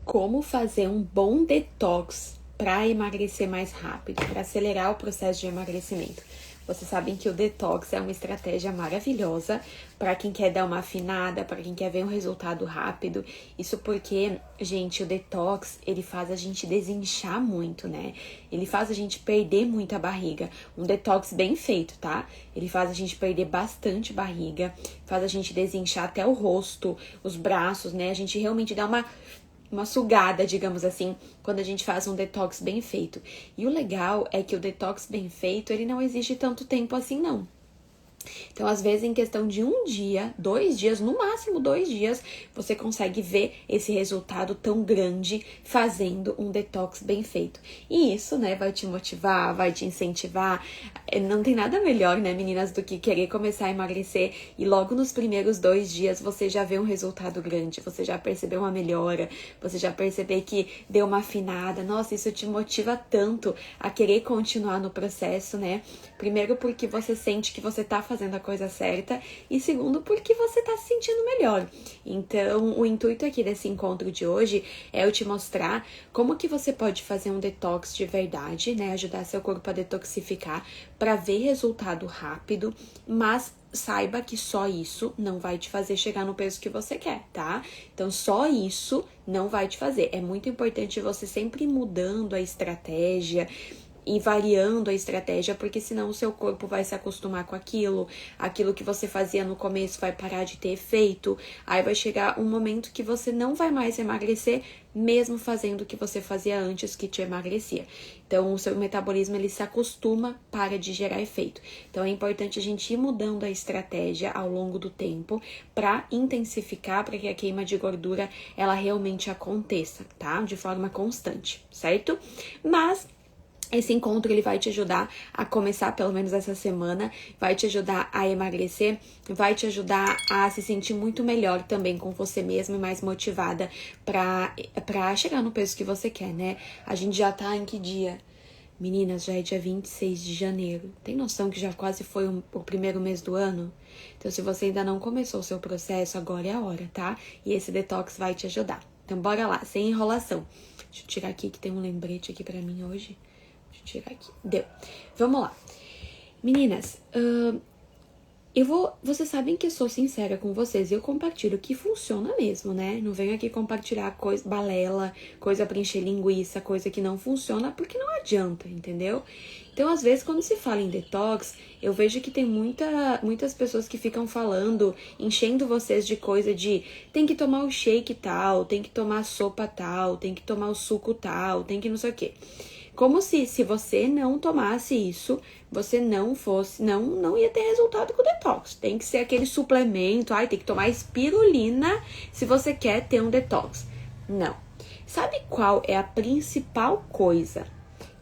Como fazer um bom detox para emagrecer mais rápido, para acelerar o processo de emagrecimento. Vocês sabem que o detox é uma estratégia maravilhosa para quem quer dar uma afinada, para quem quer ver um resultado rápido. Isso porque, gente, o detox, ele faz a gente desinchar muito, né? Ele faz a gente perder muita barriga. Um detox bem feito, tá? Ele faz a gente perder bastante barriga, faz a gente desinchar até o rosto, os braços, né? A gente realmente dá uma sugada, digamos assim, quando a gente faz um detox bem feito. E o legal é que o detox bem feito, ele não exige tanto tempo assim, não. Então, às vezes, em questão de 1 dia, 2 dias, no máximo 2 dias, você consegue ver esse resultado tão grande fazendo um detox bem feito. E isso, né, vai te motivar, vai te incentivar. Não tem nada melhor, né, meninas, do que querer começar a emagrecer e logo nos primeiros 2 dias você já vê um resultado grande, você já percebeu uma melhora, você já percebeu que deu uma afinada. Nossa, isso te motiva tanto a querer continuar no processo, né? Primeiro porque você sente que você tá fazendo a coisa certa e segundo porque você tá se sentindo melhor. Então, o intuito aqui desse encontro de hoje é eu te mostrar como que você pode fazer um detox de verdade, né? Ajudar seu corpo a detoxificar para ver resultado rápido, mas saiba que só isso não vai te fazer chegar no peso que você quer, tá? Então, só isso não vai te fazer. É muito importante você sempre ir mudando a estratégia e variando a estratégia, porque senão o seu corpo vai se acostumar com aquilo que você fazia no começo vai parar de ter efeito, aí vai chegar um momento que você não vai mais emagrecer, mesmo fazendo o que você fazia antes que te emagrecia. Então, o seu metabolismo, ele se acostuma, para de gerar efeito. Então, é importante a gente ir mudando a estratégia ao longo do tempo para intensificar, para que a queima de gordura, ela realmente aconteça, tá? De forma constante, certo? Mas esse encontro, ele vai te ajudar a começar, pelo menos essa semana, vai te ajudar a emagrecer, vai te ajudar a se sentir muito melhor também com você mesma e mais motivada pra chegar no peso que você quer, né? A gente já tá em que dia? Meninas, já é dia 26 de janeiro. Tem noção que já quase foi o primeiro mês do ano? Então, se você ainda não começou o seu processo, agora é a hora, tá? E esse detox vai te ajudar. Então, bora lá, sem enrolação. Deixa eu tirar aqui que tem um lembrete aqui pra mim hoje. Deixa eu tirar aqui. Deu. Vamos lá. Meninas, vocês sabem que eu sou sincera com vocês. Eu compartilho o que funciona mesmo, né? Não venho aqui compartilhar coisa, balela, coisa pra encher linguiça, coisa que não funciona, porque não adianta, entendeu? Então, às vezes, quando se fala em detox, eu vejo que tem muitas pessoas que ficam falando, enchendo vocês de coisa de tem que tomar o shake tal, tem que tomar a sopa tal, tem que tomar o suco tal, tem que não sei o quê. Como se você não tomasse isso, você não ia ter resultado com o detox. Tem que ser aquele suplemento, tem que tomar espirulina se você quer ter um detox. Não. Sabe qual é a principal coisa?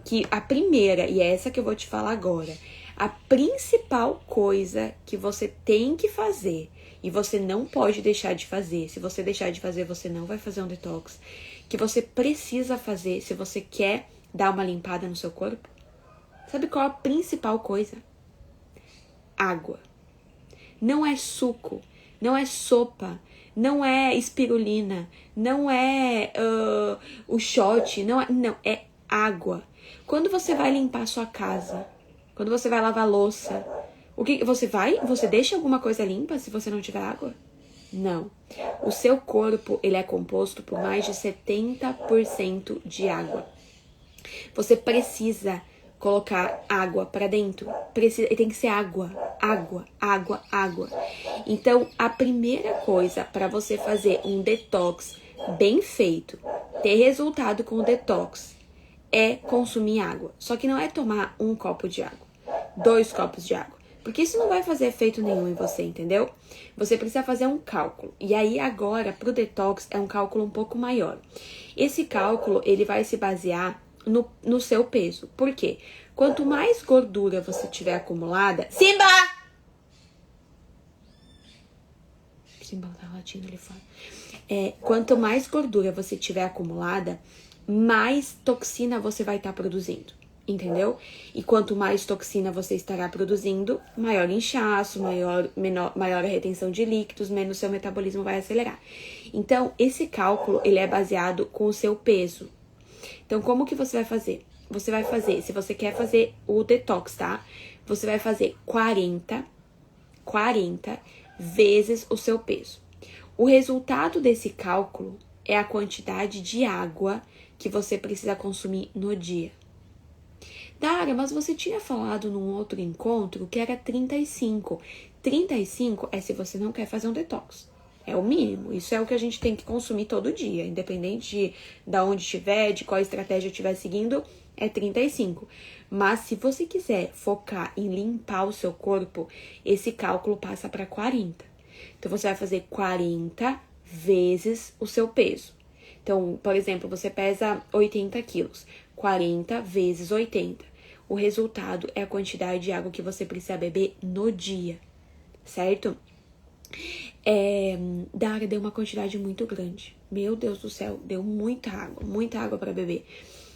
Que a primeira, e é essa que eu vou te falar agora, a principal coisa que você tem que fazer e você não pode deixar de fazer, se você deixar de fazer, você não vai fazer um detox, que você precisa fazer se você quer dar uma limpada no seu corpo? Sabe qual é a principal coisa? Água. Não é suco, não é sopa, não é espirulina, não é o shot, não, é água. Quando você vai limpar a sua casa, quando você vai lavar a louça, o que você vai? Você deixa alguma coisa limpa se você não tiver água? Não. O seu corpo, ele é composto por mais de 70% de água. Você precisa colocar água pra dentro. Tem que ser água, água, água, água. Então, a primeira coisa para você fazer um detox bem feito, ter resultado com o detox, é consumir água. Só que não é tomar 1 copo de água, 2 copos de água. Porque isso não vai fazer efeito nenhum em você, entendeu? Você precisa fazer um cálculo. E aí, agora, pro detox, é um cálculo um pouco maior. Esse cálculo, ele vai se basear no seu peso. Por quê? Quanto mais gordura você tiver acumulada... Simba tá latindo ali fora. Quanto mais gordura você tiver acumulada, mais toxina você vai estar produzindo. entendeu? E quanto mais toxina você estará produzindo, maior inchaço, maior a retenção de líquidos, menos seu metabolismo vai acelerar. Então, esse cálculo, ele é baseado com o seu peso. Então, como que você vai fazer? Você vai fazer, se você quer fazer o detox, tá? Você vai fazer 40 vezes o seu peso. O resultado desse cálculo é a quantidade de água que você precisa consumir no dia. Dara, mas você tinha falado num outro encontro que era 35. 35 é se você não quer fazer um detox. É o mínimo. Isso é o que a gente tem que consumir todo dia. Independente de onde estiver, de qual estratégia estiver seguindo, é 35. Mas se você quiser focar em limpar o seu corpo, esse cálculo passa para 40. Então, você vai fazer 40 vezes o seu peso. Então, por exemplo, você pesa 80 quilos. 40 vezes 80. O resultado é a quantidade de água que você precisa beber no dia, certo? Dara, deu uma quantidade muito grande. Meu Deus do céu, deu muita água para beber.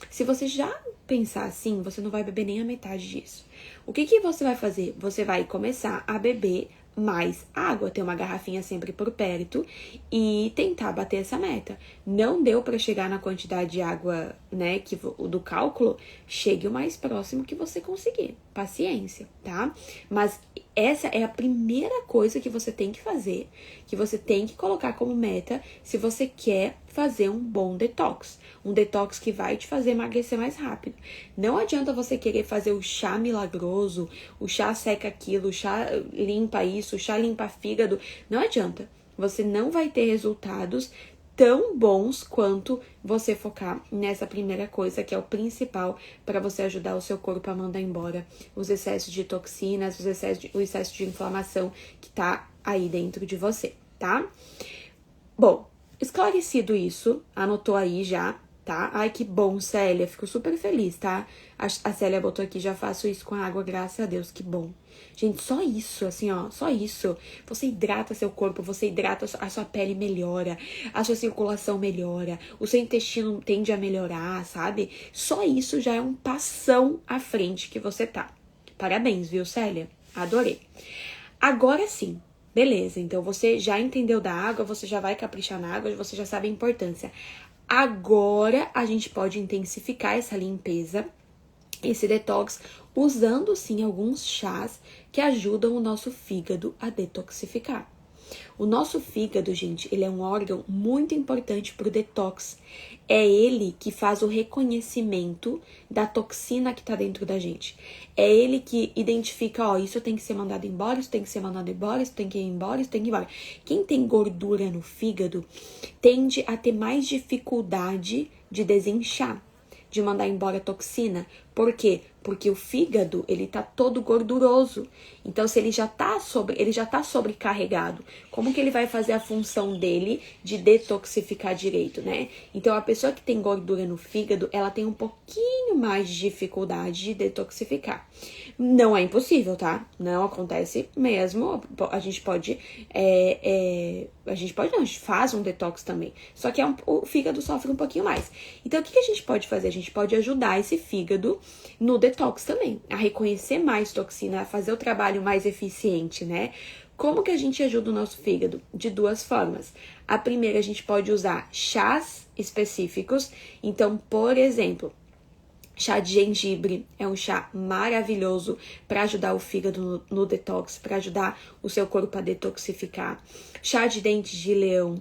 Se você já pensar assim, você não vai beber nem a metade disso. O que você vai fazer? Você vai começar a beber mais água, ter uma garrafinha sempre por perto e tentar bater essa meta. Não deu para chegar na quantidade de água, né, do cálculo, chegue o mais próximo que você conseguir. Paciência, tá? Mas essa é a primeira coisa que você tem que fazer, que você tem que colocar como meta se você quer fazer um bom detox. Um detox que vai te fazer emagrecer mais rápido. Não adianta você querer fazer o chá milagroso, o chá seca aquilo, o chá limpa isso, o chá limpa fígado. Não adianta. Você não vai ter resultados tão bons quanto você focar nessa primeira coisa, que é o principal para você ajudar o seu corpo a mandar embora os excessos de toxinas, o excesso de inflamação que tá aí dentro de você, tá? Bom, esclarecido isso, anotou aí já, tá? Ai, que bom, Célia, fico super feliz, tá? A Célia botou aqui, já faço isso com a água, graças a Deus, que bom. Gente, só isso, assim, ó, só isso. Você hidrata seu corpo, você hidrata a sua pele, melhora, a sua circulação melhora, o seu intestino tende a melhorar, sabe? Só isso já é um passão à frente que você tá. Parabéns, viu, Célia? Adorei. Agora sim. Beleza, então você já entendeu da água, você já vai caprichar na água, você já sabe a importância. Agora a gente pode intensificar essa limpeza, esse detox, usando sim alguns chás que ajudam o nosso fígado a detoxificar. O nosso fígado, gente, ele é um órgão muito importante para o detox. É ele que faz o reconhecimento da toxina que tá dentro da gente. É ele que identifica, ó, isso tem que ser mandado embora, isso tem que ser mandado embora, isso tem que ir embora, isso tem que ir embora. Quem tem gordura no fígado tende a ter mais dificuldade de desinchar, de mandar embora a toxina. Por quê? Porque o fígado, ele tá todo gorduroso. Então, se ele já tá sobrecarregado, como que ele vai fazer a função dele de detoxificar direito, né? Então, a pessoa que tem gordura no fígado, ela tem um pouquinho mais de dificuldade de detoxificar. Não é impossível, tá? Não acontece mesmo. A gente pode a gente faz um detox também. Só que o fígado sofre um pouquinho mais. Então, o que a gente pode fazer? A gente pode ajudar esse fígado no detox também, a reconhecer mais toxina, a fazer o trabalho mais eficiente, né? Como que a gente ajuda o nosso fígado? De duas formas. A primeira, a gente pode usar chás específicos. Então, por exemplo, chá de gengibre é um chá maravilhoso para ajudar o fígado no detox, para ajudar o seu corpo a detoxificar. Chá de dentes de leão.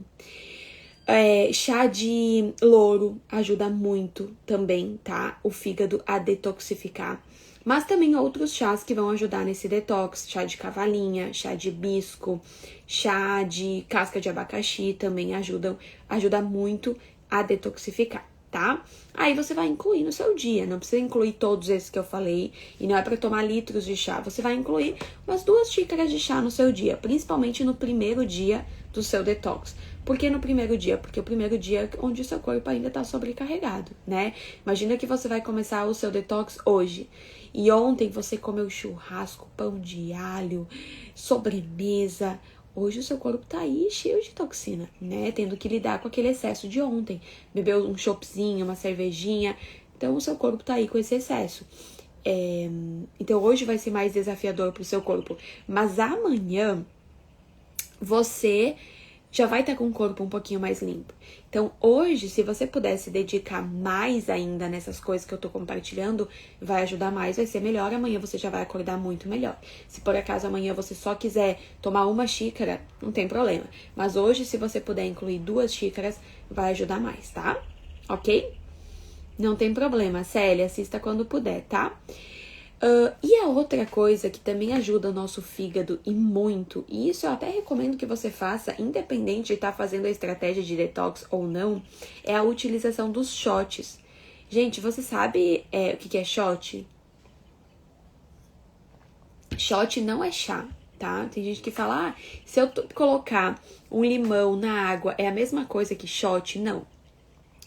Chá de louro ajuda muito também, tá? O fígado a detoxificar. Mas também outros chás que vão ajudar nesse detox. Chá de cavalinha, chá de hibisco, chá de casca de abacaxi também ajuda muito a detoxificar, tá? Aí você vai incluir no seu dia, não precisa incluir todos esses que eu falei, e não é para tomar litros de chá, você vai incluir umas 2 xícaras de chá no seu dia, principalmente no primeiro dia do seu detox. Por que no primeiro dia? Porque o primeiro dia é onde o seu corpo ainda tá sobrecarregado, né? Imagina que você vai começar o seu detox hoje, e ontem você comeu churrasco, pão de alho, sobremesa. Hoje o seu corpo tá aí cheio de toxina, né? Tendo que lidar com aquele excesso de ontem. Bebeu um choppzinho, uma cervejinha, Então, o seu corpo tá aí com esse excesso. Então, hoje vai ser mais desafiador pro seu corpo. Mas amanhã, você já vai estar com o corpo um pouquinho mais limpo. Então, hoje, se você puder se dedicar mais ainda nessas coisas que eu tô compartilhando, vai ajudar mais, vai ser melhor. Amanhã você já vai acordar muito melhor. Se por acaso amanhã você só quiser tomar uma xícara, não tem problema. Mas hoje, se você puder incluir 2 xícaras, vai ajudar mais, tá? Ok? Não tem problema, Célia, assista quando puder, tá? E a outra coisa que também ajuda o nosso fígado e muito, e isso eu até recomendo que você faça, independente de estar fazendo a estratégia de detox ou não, é a utilização dos shots. Gente, você sabe o que é shot? Shot não é chá, tá? Tem gente que fala, se eu colocar um limão na água, é a mesma coisa que shot? Não.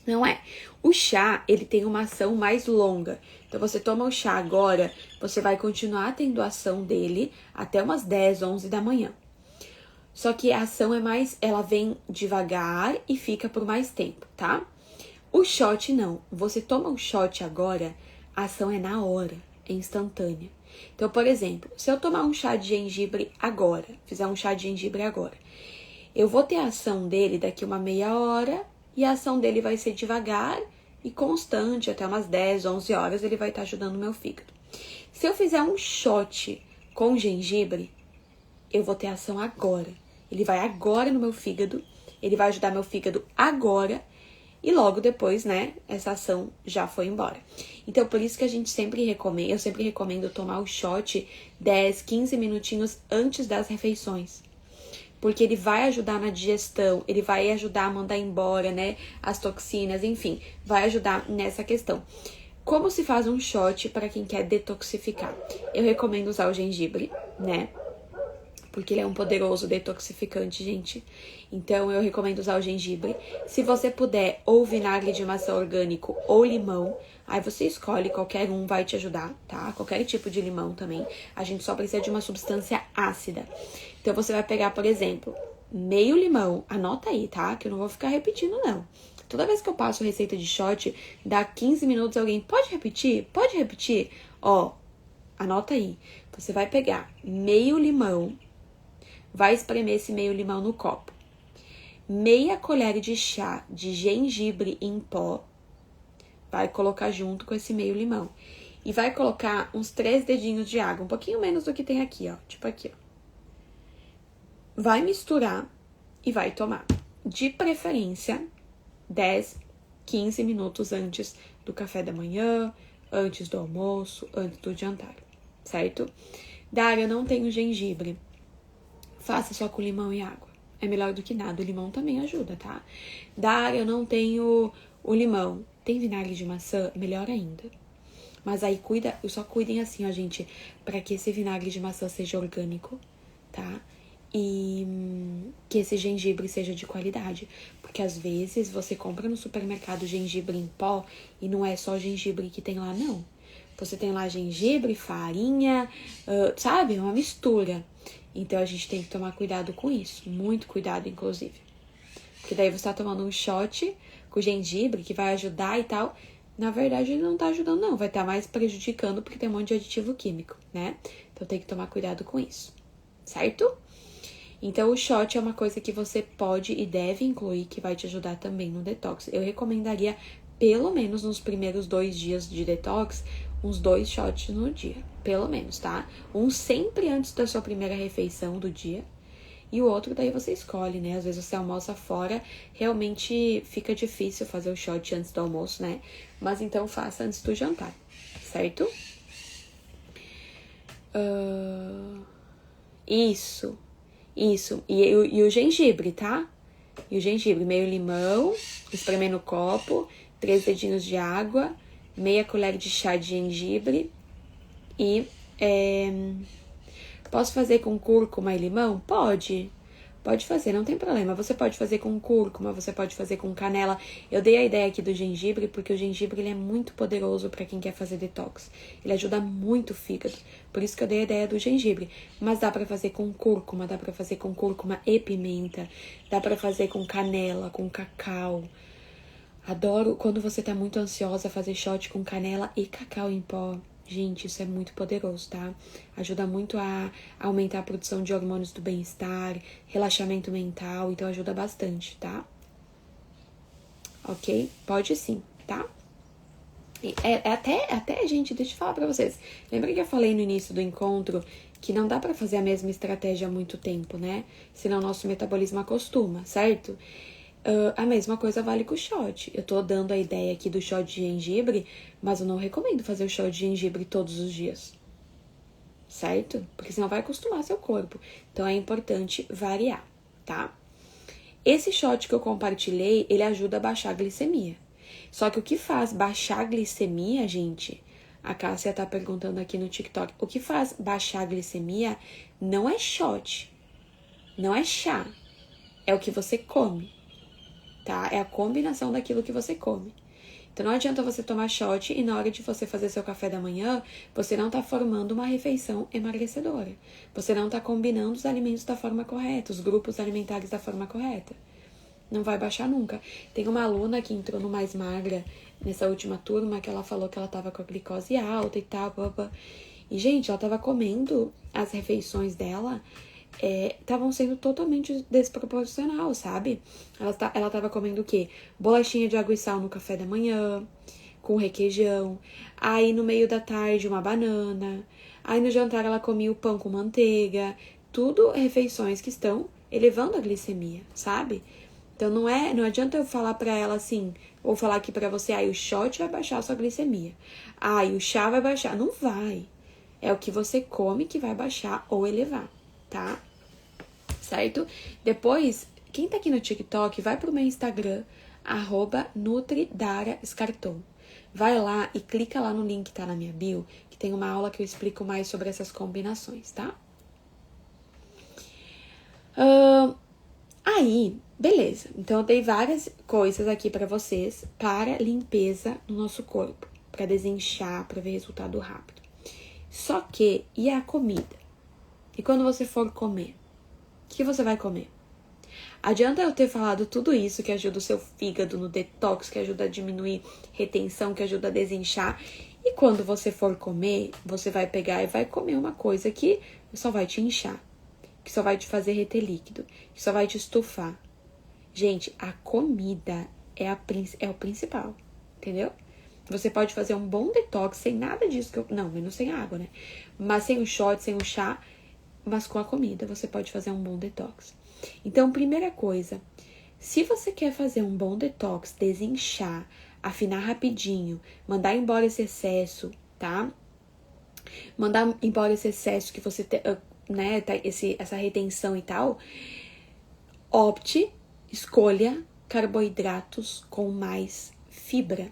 Não é. O chá, ele tem uma ação mais longa. Então, você toma o chá agora, você vai continuar tendo a ação dele até umas 10, 11 da manhã. Só que a ação é mais, ela vem devagar e fica por mais tempo, tá? O shot não. Você toma o shot agora, a ação é na hora, é instantânea. Então, por exemplo, se eu tomar um chá de gengibre agora, fizer um chá de gengibre agora, eu vou ter a ação dele daqui uma meia hora, e a ação dele vai ser devagar e constante, até umas 10, 11 horas ele vai estar ajudando o meu fígado. Se eu fizer um shot com gengibre, eu vou ter ação agora. Ele vai agora no meu fígado, ele vai ajudar meu fígado agora e logo depois, né, essa ação já foi embora. Então, por isso que a gente sempre recomenda, eu sempre recomendo tomar o shot 10, 15 minutinhos antes das refeições. Porque ele vai ajudar na digestão, ele vai ajudar a mandar embora, né, as toxinas, enfim, vai ajudar nessa questão. Como se faz um shot para quem quer detoxificar? Eu recomendo usar o gengibre, né, porque ele é um poderoso detoxificante, gente. Então, eu recomendo usar o gengibre. Se você puder, ou vinagre de maçã orgânico ou limão, aí você escolhe, qualquer um vai te ajudar, tá? Qualquer tipo de limão também. A gente só precisa de uma substância ácida. Então, você vai pegar, por exemplo, meio limão. Anota aí, tá? Que eu não vou ficar repetindo, não. Toda vez que eu passo receita de shot, dá 15 minutos alguém, pode repetir? Pode repetir? Ó, anota aí. Você vai pegar meio limão, vai espremer esse meio limão no copo. Meia colher de chá de gengibre em pó, vai colocar junto com esse meio limão. E vai colocar uns 3 dedinhos de água, um pouquinho menos do que tem aqui, ó. Tipo aqui, ó. Vai misturar e vai tomar. De preferência, 10, 15 minutos antes do café da manhã, antes do almoço, antes do jantar, certo? Dária, eu não tenho gengibre. Faça só com limão e água. É melhor do que nada. O limão também ajuda, tá? Dária, eu não tenho o limão. Tem vinagre de maçã? Melhor ainda. Mas aí só cuidem assim, ó, gente, para que esse vinagre de maçã seja orgânico, tá? E que esse gengibre seja de qualidade. Porque às vezes você compra no supermercado gengibre em pó e não é só gengibre que tem lá, não. Você tem lá gengibre, farinha, sabe? Uma mistura. Então, a gente tem que tomar cuidado com isso. Muito cuidado, inclusive. Porque daí você tá tomando um shot com gengibre, que vai ajudar e tal. Na verdade, ele não tá ajudando, não. Vai estar mais prejudicando, porque tem um monte de aditivo químico, né? Então, tem que tomar cuidado com isso. Certo? Então, o shot é uma coisa que você pode e deve incluir, que vai te ajudar também no detox. Eu recomendaria, pelo menos nos primeiros 2 dias de detox, uns 2 shots no dia, pelo menos, tá? Um sempre antes da sua primeira refeição do dia e o outro daí você escolhe, né? Às vezes você almoça fora, realmente fica difícil fazer o shot antes do almoço, né? Mas então faça antes do jantar, certo? Isso. E o gengibre, tá? E o gengibre, meio limão, espremer no copo, 3 dedinhos de água, meia colher de chá de gengibre e posso fazer com cúrcuma e limão? Pode fazer, não tem problema. Você pode fazer com cúrcuma, você pode fazer com canela. Eu dei a ideia aqui do gengibre porque o gengibre ele é muito poderoso para quem quer fazer detox. Ele ajuda muito o fígado. Por isso que eu dei a ideia do gengibre. Mas dá para fazer com cúrcuma, dá para fazer com cúrcuma e pimenta, dá para fazer com canela, com cacau. Adoro quando você tá muito ansiosa fazer shot com canela e cacau em pó. Gente, isso é muito poderoso, tá? Ajuda muito a aumentar a produção de hormônios do bem-estar, relaxamento mental, então ajuda bastante, tá? Ok? Pode sim, tá? Até, gente, deixa eu falar pra vocês. Lembra que eu falei no início do encontro que não dá pra fazer a mesma estratégia há muito tempo, né? Senão nosso metabolismo acostuma, certo? A mesma coisa vale com o shot. Eu tô dando a ideia aqui do shot de gengibre, mas eu não recomendo fazer o shot de gengibre todos os dias, certo? Porque senão vai acostumar seu corpo. Então é importante variar, tá? Esse shot que eu compartilhei, ele ajuda a baixar a glicemia. Só que o que faz baixar a glicemia, gente, a Cássia tá perguntando aqui no TikTok, o que faz baixar a glicemia não é shot, não é chá, é o que você come, tá? É a combinação daquilo que você come. Então não adianta você tomar shot e na hora de você fazer seu café da manhã, você não tá formando uma refeição emagrecedora. Você não tá combinando os alimentos da forma correta, os grupos alimentares da forma correta. Não vai baixar nunca. Tem uma aluna que entrou no Mais Magra nessa última turma que ela falou que ela tava com a glicose alta e tal, blá. E, gente, ela tava comendo as refeições dela, estavam sendo totalmente desproporcional, sabe? Ela tava comendo o quê? Bolachinha de água e sal no café da manhã, com requeijão. Aí, no meio da tarde, uma banana. Aí, no jantar, ela comia o pão com manteiga. Tudo refeições que estão elevando a glicemia, sabe? Então, não adianta eu falar pra ela assim, ou falar aqui pra você, o shot vai baixar a sua glicemia. O chá vai baixar. Não vai. É o que você come que vai baixar ou elevar, tá? Certo? Depois, quem tá aqui no TikTok, vai pro meu Instagram, @NutriDaraScarton. Vai lá e clica lá no link que tá na minha bio, que tem uma aula que eu explico mais sobre essas combinações, tá? Aí, beleza. Então, eu dei várias coisas aqui pra vocês para limpeza no nosso corpo, pra desinchar, pra ver resultado rápido. Só que, e a comida? E quando você for comer? O que você vai comer? Adianta eu ter falado tudo isso que ajuda o seu fígado no detox, que ajuda a diminuir retenção, que ajuda a desinchar. E quando você for comer, você vai pegar e vai comer uma coisa que só vai te inchar, que só vai te fazer reter líquido, que só vai te estufar. Gente, a comida é o principal, entendeu? Você pode fazer um bom detox sem nada disso que eu... Não, menos sem água, né? Mas sem o shot, sem o chá, mas com a comida você pode fazer um bom detox. Então, primeira coisa, se você quer fazer um bom detox, desinchar, afinar rapidinho, mandar embora esse excesso, tá? Mandar embora esse excesso que você tem, né, essa retenção e tal, escolha carboidratos com mais fibra.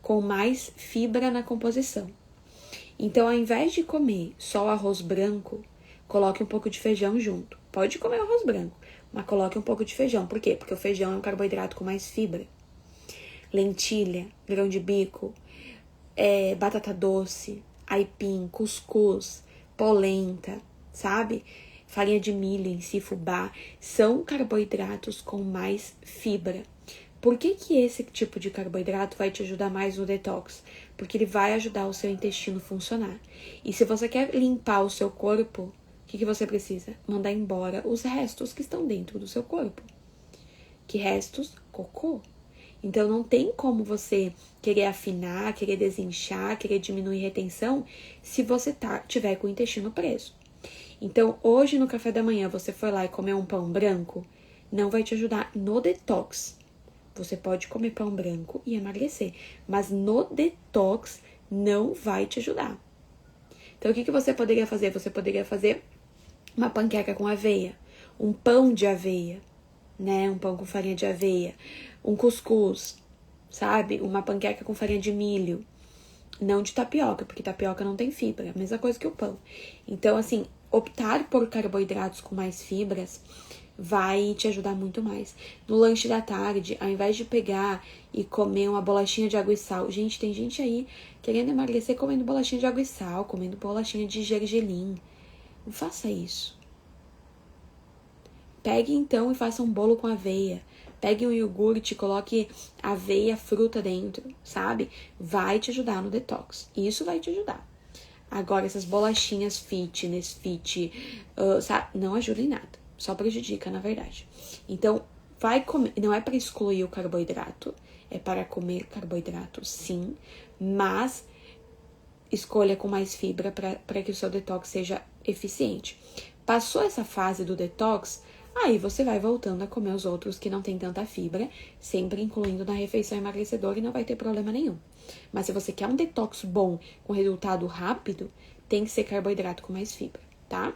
Com mais fibra na composição. Então, ao invés de comer só o arroz branco, coloque um pouco de feijão junto. Pode comer arroz branco, mas coloque um pouco de feijão. Por quê? Porque o feijão é um carboidrato com mais fibra. Lentilha, grão de bico, batata doce, aipim, cuscuz, polenta, sabe? Farinha de milho em si, fubá, são carboidratos com mais fibra. Por que esse tipo de carboidrato vai te ajudar mais no detox? Porque ele vai ajudar o seu intestino a funcionar. E se você quer limpar o seu corpo, o que você precisa? Mandar embora os restos que estão dentro do seu corpo. Que restos? Cocô. Então não tem como você querer afinar, querer desinchar, querer diminuir retenção se você tiver com o intestino preso. Então hoje no café da manhã você foi lá e comeu um pão branco, não vai te ajudar no detox. Você pode comer pão branco e emagrecer, mas no detox não vai te ajudar. Então, o que você poderia fazer? Você poderia fazer uma panqueca com aveia, um pão de aveia, né? Um pão com farinha de aveia, um cuscuz, sabe? Uma panqueca com farinha de milho, não de tapioca, porque tapioca não tem fibra, a mesma coisa que o pão. Então, assim, optar por carboidratos com mais fibras vai te ajudar muito mais. No lanche da tarde, ao invés de pegar e comer uma bolachinha de água e sal. Gente, tem gente aí querendo emagrecer comendo bolachinha de água e sal, comendo bolachinha de gergelim. Não faça isso. Pegue então e faça um bolo com aveia. Pegue um iogurte, coloque aveia, fruta dentro, sabe? Vai te ajudar no detox. Isso vai te ajudar. Agora, essas bolachinhas fitness, sabe? Não ajuda em nada. Só prejudica, na verdade. Então, vai comer. Não é para excluir o carboidrato. É para comer carboidrato, sim. Mas escolha com mais fibra para que o seu detox seja eficiente. Passou essa fase do detox, aí você vai voltando a comer os outros que não tem tanta fibra, sempre incluindo na refeição emagrecedora e não vai ter problema nenhum. Mas se você quer um detox bom, com resultado rápido, tem que ser carboidrato com mais fibra, tá?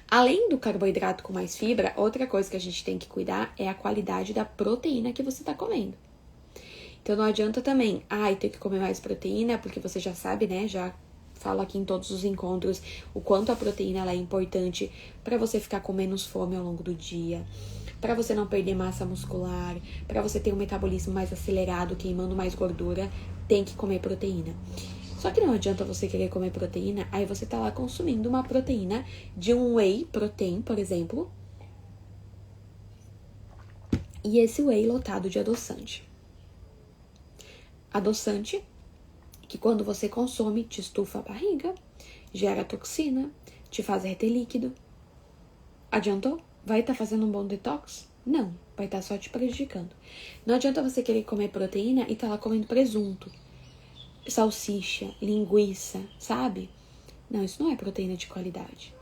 Além do carboidrato com mais fibra, outra coisa que a gente tem que cuidar é a qualidade da proteína que você tá comendo. Então, não adianta também, ter que comer mais proteína, porque você já sabe, né? Já falo aqui em todos os encontros o quanto a proteína ela é importante para você ficar com menos fome ao longo do dia, para você não perder massa muscular, para você ter um metabolismo mais acelerado, queimando mais gordura, tem que comer proteína. Só que não adianta você querer comer proteína, aí você tá lá consumindo uma proteína de um whey protein, por exemplo, e esse whey lotado de adoçante. Adoçante que quando você consome te estufa a barriga, gera toxina, te faz reter líquido. Adiantou? Vai estar fazendo um bom detox? Não, vai estar só te prejudicando. Não adianta você querer comer proteína e tá lá comendo presunto, salsicha, linguiça, sabe? Não, isso não é proteína de qualidade.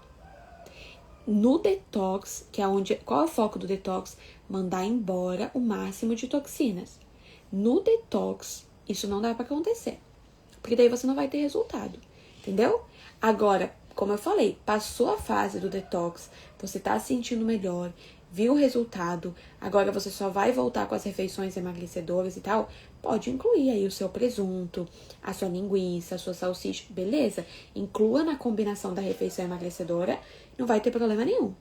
No detox, que é onde... Qual é o foco do detox? Mandar embora o máximo de toxinas. No detox, isso não dá pra acontecer. Porque daí você não vai ter resultado, entendeu? Agora, como eu falei, passou a fase do detox, você tá se sentindo melhor, viu o resultado, agora você só vai voltar com as refeições emagrecedoras e tal, pode incluir aí o seu presunto, a sua linguiça, a sua salsicha, beleza? Inclua na combinação da refeição emagrecedora, não vai ter problema nenhum.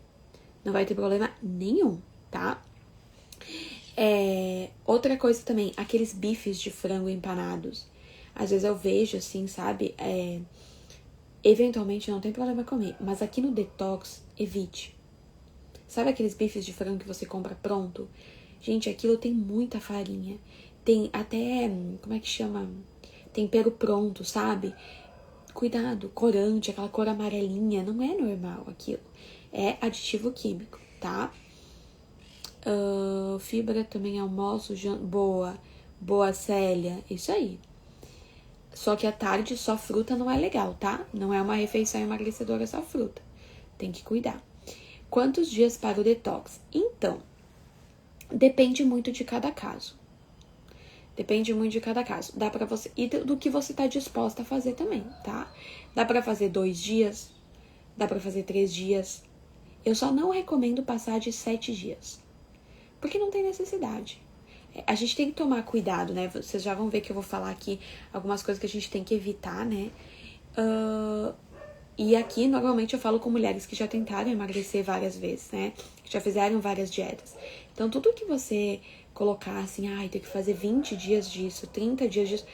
Não vai ter problema nenhum, tá? Outra coisa também, aqueles bifes de frango empanados. Às vezes eu vejo assim, sabe? Eventualmente não tem problema comer, mas aqui no detox, evite. Sabe aqueles bifes de frango que você compra pronto? Gente, aquilo tem muita farinha. Tem até, como é que chama? Tempero pronto, sabe? Cuidado, corante, aquela cor amarelinha, não é normal aquilo. É aditivo químico, tá? Fibra também, almoço, boa Célia, isso aí. Só que à tarde só fruta não é legal, tá? Não é uma refeição emagrecedora só fruta. Tem que cuidar. Quantos dias para o detox? Então, depende muito de cada caso. Depende muito de cada caso. Dá pra você... E do que você tá disposta a fazer também, tá? Dá pra fazer 2 dias. Dá pra fazer 3 dias. Eu só não recomendo passar de 7 dias. Porque não tem necessidade. A gente tem que tomar cuidado, né? Vocês já vão ver que eu vou falar aqui algumas coisas que a gente tem que evitar, né? E aqui, normalmente, eu falo com mulheres que já tentaram emagrecer várias vezes, né? Que já fizeram várias dietas. Então, tudo que você colocar assim, tem que fazer 20 dias disso, 30 dias disso,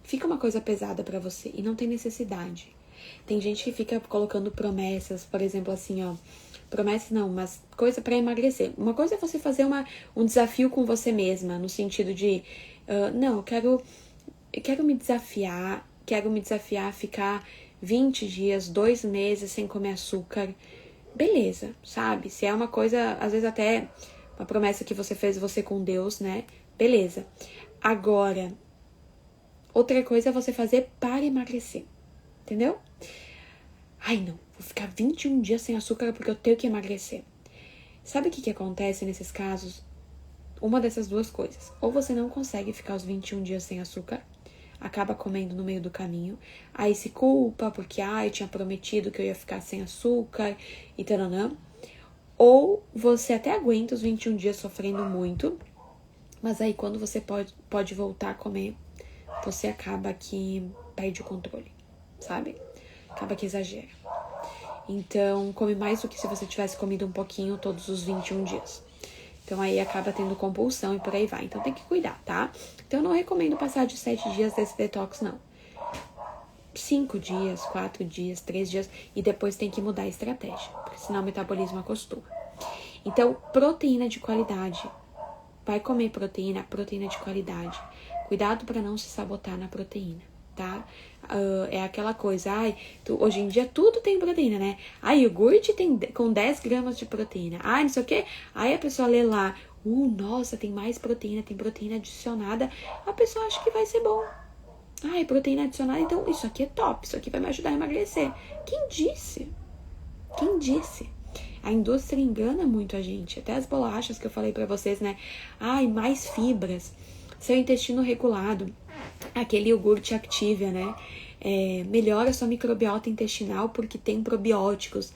fica uma coisa pesada pra você e não tem necessidade. Tem gente que fica colocando promessas, por exemplo, assim, promessas não, mas coisa pra emagrecer. Uma coisa é você fazer um desafio com você mesma, no sentido de, não, eu quero me desafiar a ficar 20 dias, 2 meses sem comer açúcar. Beleza, sabe? Se é uma coisa, às vezes até uma promessa que você fez você com Deus, né? Beleza. Agora, outra coisa é você fazer para emagrecer. Entendeu? Não, vou ficar 21 dias sem açúcar porque eu tenho que emagrecer. Sabe o que acontece nesses casos? Uma dessas duas coisas. Ou você não consegue ficar os 21 dias sem açúcar, acaba comendo no meio do caminho, aí se culpa porque, eu tinha prometido que eu ia ficar sem açúcar e taranã. Ou você até aguenta os 21 dias sofrendo muito, mas aí quando você pode voltar a comer, você acaba que perde o controle, sabe? Acaba que exagera. Então, come mais do que se você tivesse comido um pouquinho todos os 21 dias. Então, aí acaba tendo compulsão e por aí vai. Então, tem que cuidar, tá? Então, eu não recomendo passar de 7 dias desse detox, não. 5 dias, 4 dias, 3 dias. E depois tem que mudar a estratégia, porque senão o metabolismo acostuma. Então, proteína de qualidade. vai comer proteína de qualidade. Cuidado para não se sabotar na proteína, tá? É aquela coisa, hoje em dia tudo tem proteína, né? Iogurte tem com 10 gramas de proteína. Não sei o quê. Aí a pessoa lê lá, nossa, tem mais proteína, tem proteína adicionada. A pessoa acha que vai ser bom. Proteína adicionada, então isso aqui é top, isso aqui vai me ajudar a emagrecer. Quem disse? Quem disse? A indústria engana muito a gente. Até as bolachas que eu falei pra vocês, né? Mais fibras. Seu intestino regulado. Aquele iogurte Activia, né? Melhora sua microbiota intestinal porque tem probióticos.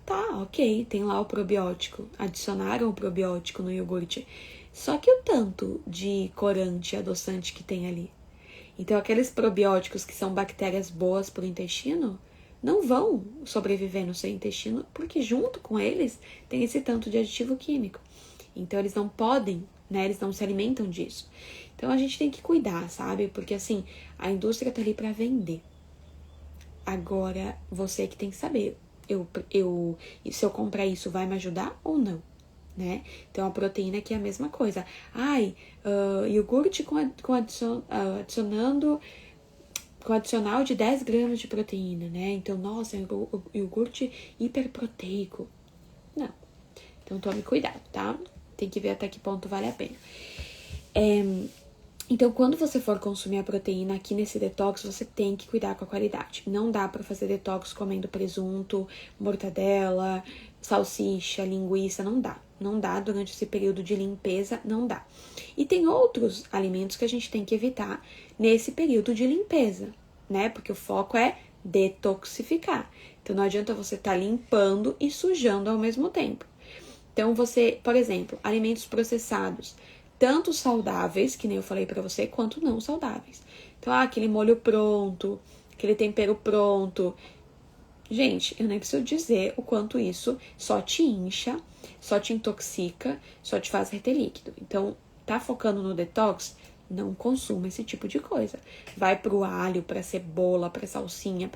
Tá, ok, tem lá o probiótico. Adicionaram o probiótico no iogurte. Só que o tanto de corante e adoçante que tem ali. Então, aqueles probióticos que são bactérias boas para o intestino não vão sobreviver no seu intestino, porque junto com eles tem esse tanto de aditivo químico. Então, eles não podem, né? Eles não se alimentam disso. Então, a gente tem que cuidar, sabe? Porque, assim, a indústria tá ali para vender. Agora, você que tem que saber, se eu comprar isso, vai me ajudar ou não? Né? Então, a proteína aqui é a mesma coisa. Iogurte adicionando com adicional de 10 gramas de proteína, né? Então, nossa, iogurte hiperproteico. Não. Então, tome cuidado, tá? Tem que ver até que ponto vale a pena. Então, quando você for consumir a proteína aqui nesse detox, você tem que cuidar com a qualidade. Não dá pra fazer detox comendo presunto, mortadela, salsicha, linguiça, não dá. Não dá durante esse período de limpeza, não dá. E tem outros alimentos que a gente tem que evitar nesse período de limpeza, né? Porque o foco é detoxificar. Então, não adianta você estar limpando e sujando ao mesmo tempo. Então, você, por exemplo, alimentos processados, tanto saudáveis, que nem eu falei pra você, quanto não saudáveis. Então, aquele molho pronto, aquele tempero pronto. Gente, eu nem preciso dizer o quanto isso só te incha, só te intoxica, só te faz reter líquido. Então, tá focando no detox? Não consuma esse tipo de coisa. Vai pro alho, pra cebola, pra salsinha,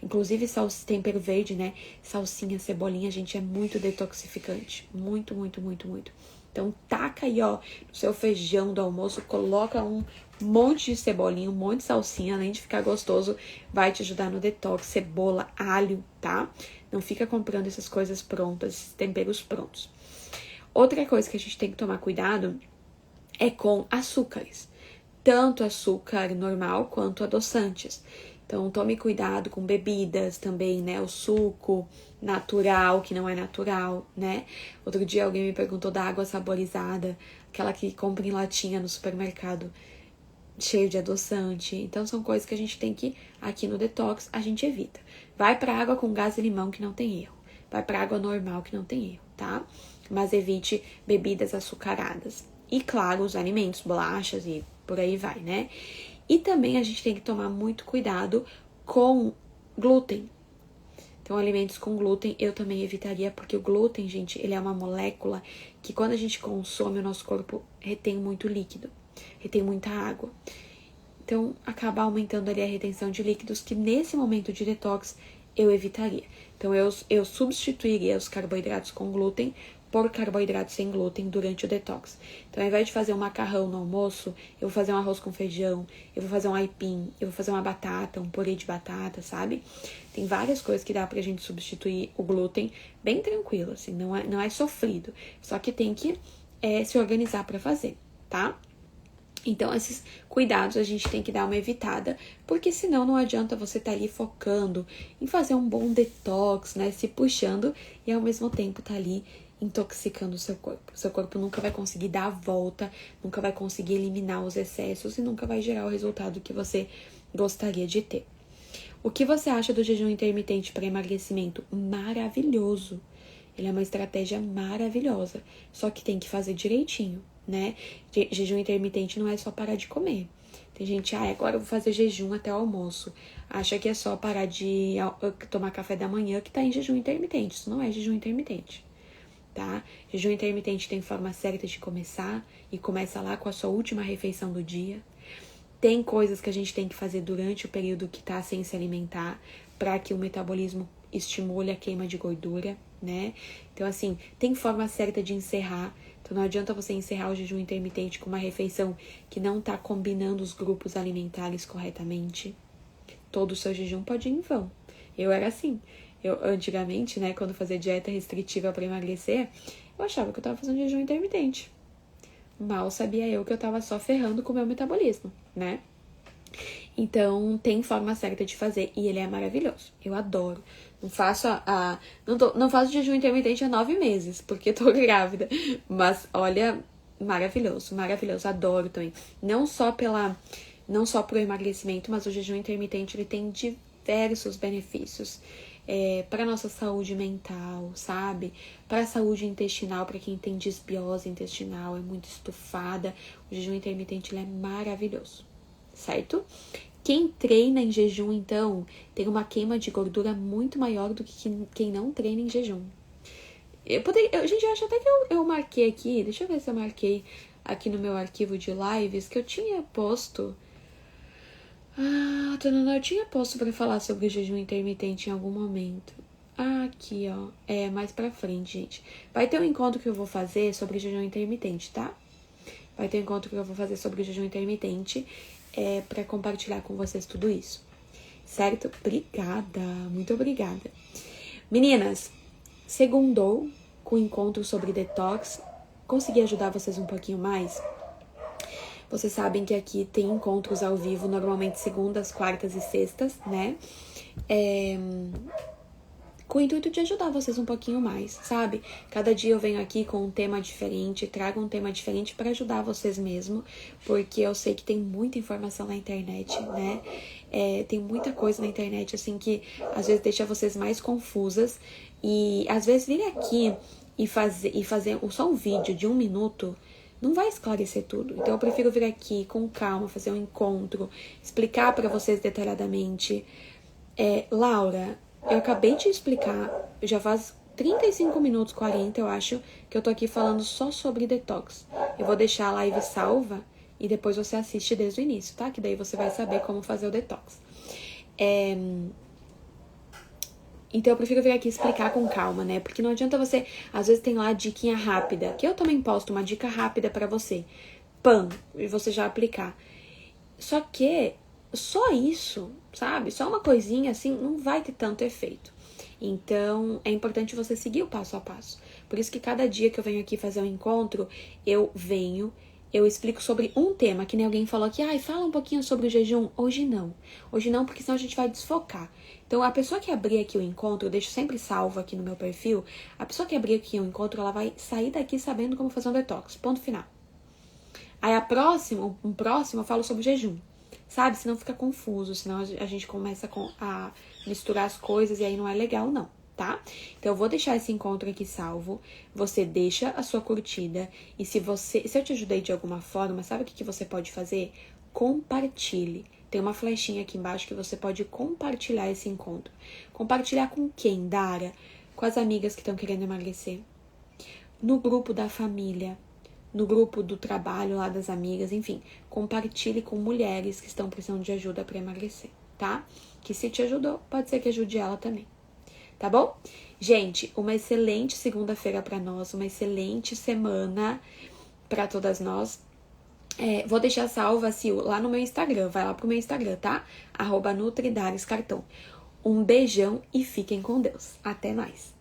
inclusive tempero verde, né? Salsinha, cebolinha, gente, é muito detoxificante. Muito, muito, muito, muito. Então, taca aí, no seu feijão do almoço, coloca um monte de cebolinha, um monte de salsinha, além de ficar gostoso, vai te ajudar no detox, cebola, alho, tá? Não fica comprando essas coisas prontas, esses temperos prontos. Outra coisa que a gente tem que tomar cuidado é com açúcares. Tanto açúcar normal quanto adoçantes. Então, tome cuidado com bebidas também, né? O suco natural, que não é natural, né? Outro dia alguém me perguntou da água saborizada, aquela que compra em latinha no supermercado, cheio de adoçante. Então, são coisas que a gente tem que, aqui no detox, a gente evita. Vai pra água com gás e limão, que não tem erro. Vai pra água normal, que não tem erro, tá? Mas evite bebidas açucaradas. E, claro, os alimentos, bolachas e por aí vai, né? E também a gente tem que tomar muito cuidado com glúten. Então, alimentos com glúten eu também evitaria, porque o glúten, gente, ele é uma molécula que quando a gente consome, o nosso corpo retém muito líquido, retém muita água. Então, acaba aumentando ali a retenção de líquidos, que nesse momento de detox eu evitaria. Então, eu substituiria os carboidratos com glúten por carboidratos sem glúten durante o detox. Então, ao invés de fazer um macarrão no almoço, eu vou fazer um arroz com feijão, eu vou fazer um aipim, eu vou fazer uma batata, um purê de batata, sabe? Tem várias coisas que dá pra gente substituir o glúten bem tranquilo, assim, não é sofrido. Só que tem que se organizar pra fazer, tá? Então, esses cuidados a gente tem que dar uma evitada, porque senão não adianta você estar ali focando em fazer um bom detox, né? Se puxando e ao mesmo tempo tá ali intoxicando o seu corpo. O seu corpo nunca vai conseguir dar a volta, nunca vai conseguir eliminar os excessos e nunca vai gerar o resultado que você gostaria de ter. O que você acha do jejum intermitente para emagrecimento? Maravilhoso! Ele é uma estratégia maravilhosa, só que tem que fazer direitinho, né? Jejum intermitente não é só parar de comer. Tem gente, agora eu vou fazer jejum até o almoço. Acha que é só parar de tomar café da manhã que tá em jejum intermitente. Isso não é jejum intermitente, tá? Jejum intermitente tem forma certa de começar e começa lá com a sua última refeição do dia. Tem coisas que a gente tem que fazer durante o período que tá sem se alimentar para que o metabolismo estimule a queima de gordura, né? Então, assim, tem forma certa de encerrar. Então não adianta você encerrar o jejum intermitente com uma refeição que não tá combinando os grupos alimentares corretamente. Todo o seu jejum pode ir em vão. Eu era assim. Eu, antigamente, né, quando fazia dieta restritiva para emagrecer, eu achava que eu tava fazendo jejum intermitente. Mal sabia eu que eu tava só ferrando com o meu metabolismo, né? Então, tem forma certa de fazer e ele é maravilhoso. Eu adoro. Não faço não faço jejum intermitente há 9 meses, porque tô grávida. Mas, olha, maravilhoso, maravilhoso. Adoro também. Não só pro emagrecimento, mas o jejum intermitente, ele tem diversos benefícios. Para nossa saúde mental, sabe? Para a saúde intestinal, para quem tem disbiose intestinal, é muito estufada. O jejum intermitente, ele é maravilhoso, certo? Quem treina em jejum, então, tem uma queima de gordura muito maior do que quem não treina em jejum. Gente, eu acho até que eu marquei aqui, deixa eu ver se eu marquei aqui no meu arquivo de lives, que eu tinha posto... eu tinha posto pra falar sobre o jejum intermitente em algum momento. Aqui, ó. Mais pra frente, gente. Vai ter um encontro que eu vou fazer sobre jejum intermitente, tá? Vai ter um encontro que eu vou fazer sobre o jejum intermitente pra compartilhar com vocês tudo isso. Certo? Obrigada. Muito obrigada. Meninas, segundou com o encontro sobre detox. Consegui ajudar vocês um pouquinho mais? Vocês sabem que aqui tem encontros ao vivo, normalmente segundas, quartas e sextas, né? Com o intuito de ajudar vocês um pouquinho mais, sabe? Cada dia eu venho aqui com um tema diferente, trago um tema diferente para ajudar vocês mesmo, porque eu sei que tem muita informação na internet, né? Tem muita coisa na internet, assim, que às vezes deixa vocês mais confusas. E às vezes vir aqui e fazer só um vídeo de 1 minuto não vai esclarecer tudo. Então eu prefiro vir aqui com calma, fazer um encontro, explicar para vocês detalhadamente. Laura, eu acabei de explicar, já faz 35 minutos, 40 eu acho, que eu tô aqui falando só sobre detox. Eu vou deixar a live salva e depois você assiste desde o início, tá? Que daí você vai saber como fazer o detox. Então eu prefiro vir aqui explicar com calma, né? Porque não adianta você... Às vezes tem lá a diquinha rápida, que eu também posto uma dica rápida pra você. Pam, e você já aplicar. Só que só isso, sabe? Só uma coisinha assim não vai ter tanto efeito. Então é importante você seguir o passo a passo. Por isso que cada dia que eu venho aqui fazer um encontro, eu explico sobre um tema, que nem alguém falou aqui, fala um pouquinho sobre o jejum. Hoje não, porque senão a gente vai desfocar. Então, a pessoa que abrir aqui o encontro, eu deixo sempre salvo aqui no meu perfil, a pessoa que abrir aqui o encontro, ela vai sair daqui sabendo como fazer um detox, ponto final. Aí, um próximo eu falo sobre o jejum, sabe? Senão fica confuso, senão a gente começa a misturar as coisas e aí não é legal, não. Tá? Então, eu vou deixar esse encontro aqui salvo. Você deixa a sua curtida. E se eu te ajudei de alguma forma, sabe o que você pode fazer? Compartilhe. Tem uma flechinha aqui embaixo que você pode compartilhar esse encontro. Compartilhar com quem, Dara? Com as amigas que estão querendo emagrecer. No grupo da família. No grupo do trabalho lá das amigas. Enfim, compartilhe com mulheres que estão precisando de ajuda para emagrecer, tá? Que se te ajudou, pode ser que ajude ela também. Tá bom? Gente, uma excelente segunda-feira pra nós, uma excelente semana pra todas nós. Vou deixar salva, Sil, lá no meu Instagram. Vai lá pro meu Instagram, tá? @NutriDaresCartão. Um beijão e fiquem com Deus. Até mais.